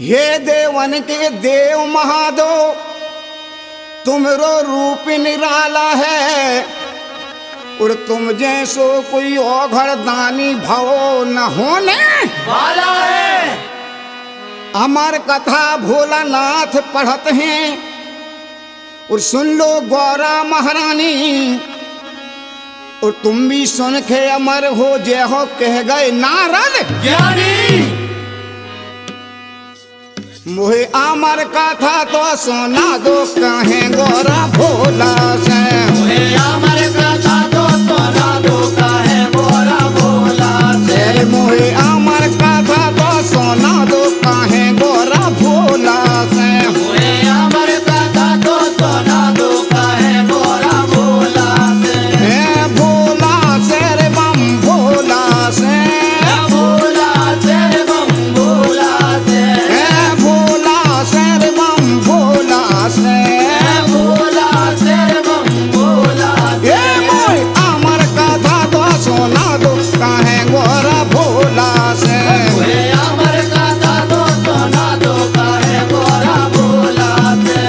हे देवन के देव महादेव, तुमरो रूप निराला है और तुम जैसो कोई औघड़ दानी भवो न होने वाला है। अमर कथा भोलानाथ पढ़त हैं और सुन लो गौरा महारानी, और तुम भी सुन के अमर हो जय हो कह गए नारद ज्ञानी। मोहे अमर कथा तो सुना दो कहे गौरा भोला से। मोहे अमर कथा तो सुना दो कहे गौरा भोला से। मोहे अमर कथा तो सुना दो कहे गौरा भोला से। मोहे अमर कथा तो सुना दो कहे गौरा भोला से। भोला से रे बम भोला से। भोला से रे बम भोला से। भोला से रे बम भोला से। भोला से रे बम भोला से। मोहे अमर कथा तो सुना दो कहे गौरा भोला से। मोहे अमर कथा तो सुना दो कहे गौरा भोला से।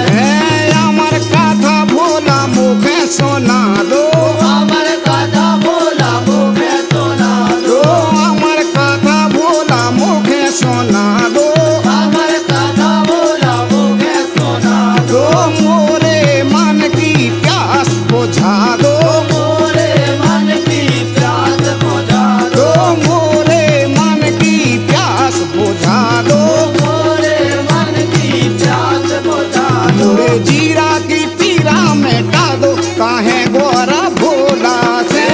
अमर कथा भोला मुखे सुना दो। अमर कथा भोला मुखे सुना दो। अमर कथा भोला मुखे सुना दो। अमर कथा भोला मुखे सुना दो। मोरे मन की प्यास बुझा दो। मोरे मन की प्यास बुझा दो। मोरे मन की प्यास बुझा दो। मोरे मन की प्यास बुझा दो। मोरे जीरा की पीरा मिटा दो काहे गौरा भोला से।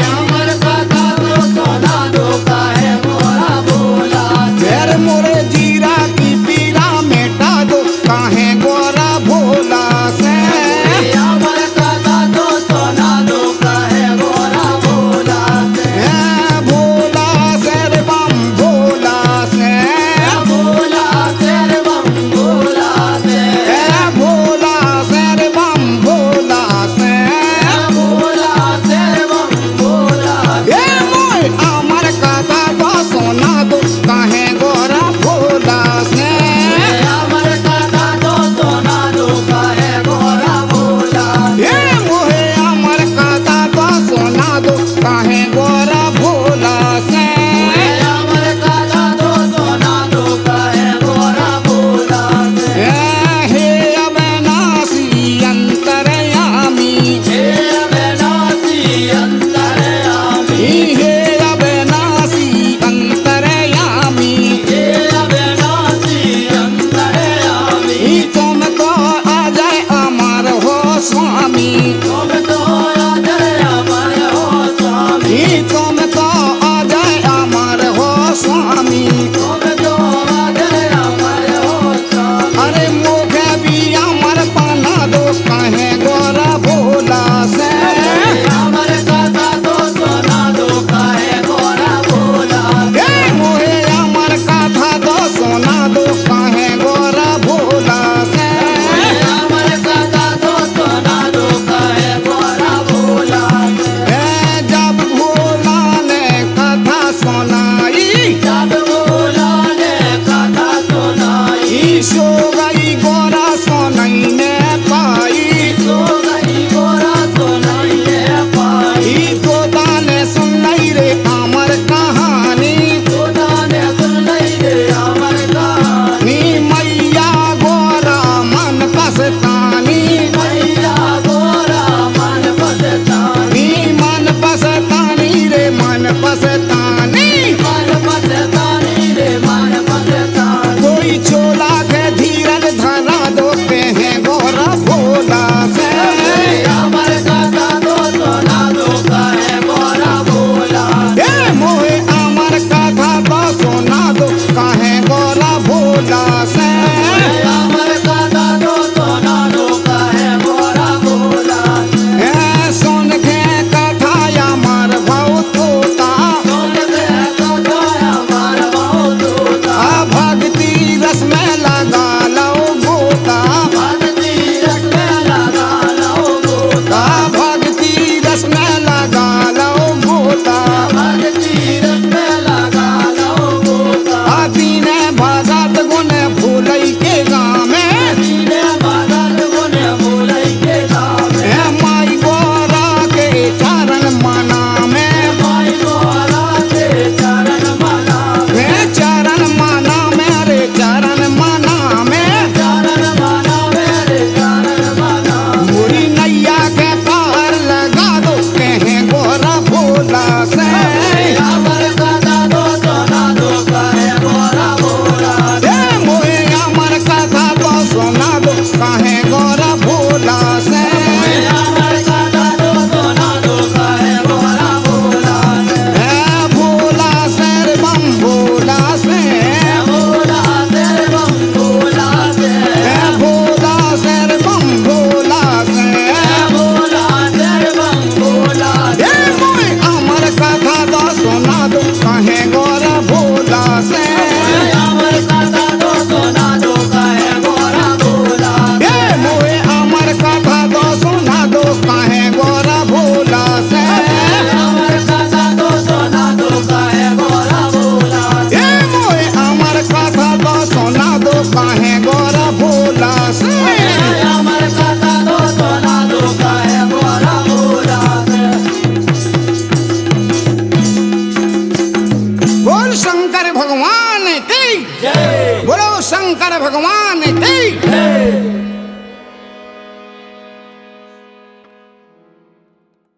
अमर कथा तो सुना दो कहे गौरा भोला से। फिर मोरे जीरा की पीरा मिटा दो काहे गौरा भोला से। अमर कथा तो सुना दो कहे गौरा भोला से। भोला से रे बम भोला से। भोला से रे बम भोला से। भोला से रे बम भोला से। भोला से रे बम भोला से। मोय अमर कथा तो सुना दो काहे गौरा भोला से। अमर कथा तो सुना दो कहे गौरा भोला से। मोहे अमर कथा तो सुना दो काहे गौरा भोला से। अमर कथा तो सुना दो कहे गौरा भोला से। हे अविनाशी अंतर्यामी। हे अविनाशी अंतर्यामी। हे अविनाशी अंतर्यामी। हे अविनाशी अंतर्यामी। तुम तो अजय अमर हो स्वामी। तुम तो अजय अमर हो स्वामी। तुम तो अजय अमर हो स्वामी। तुम तो अजय अमर हो स्वामी। अरे मुझे भी अमर बना दो कहे गौरा भोला से। अमर कथा तो सुना दो कहे गौरा भोला से। मोहे अमर कथा तो सुना दो कहे गौरा भोला से। अमर कथा तो सुना दो कहे गौरा भोला से। जब भोला ने कथा सुनाई, जब भोला ने कथा सुनाई। सो गई गौरा सुनाई ने पाई। सो गई गौरा सुनाई ने पाई। तो दाने सुन नहीं रे अमर कहानी। खुदा ने सुन नहीं रे अमर कहानी। मैया गौरा मन पसतानी। मैया गौरा मन पसतानी। मन पसतानी रे मन पसतानी। मन पसतानी रे मन पसतानी। कोई छोला के धीरज धरा दो कहे गौरा भोला से। अमर कथा तो सुना दो कहे गौरा भोला से। मोहे अमर कथा तो सुना दो कहे गौरा भोला से। अमर कथा तो सुना दो कहे गौरा भोला से। सुन के कथा अमर बहुत होता। सुन के कथा अमर बहुत होता। भक्ति रस में लगा लो गोता। भक्ति रस में लगा लो गोता। भक्ति रस में लगा लो गोता। भक्ति रस में लगा लो गोता। दीन भगत गुण भगवान की जय बोलो शंकर भगवान की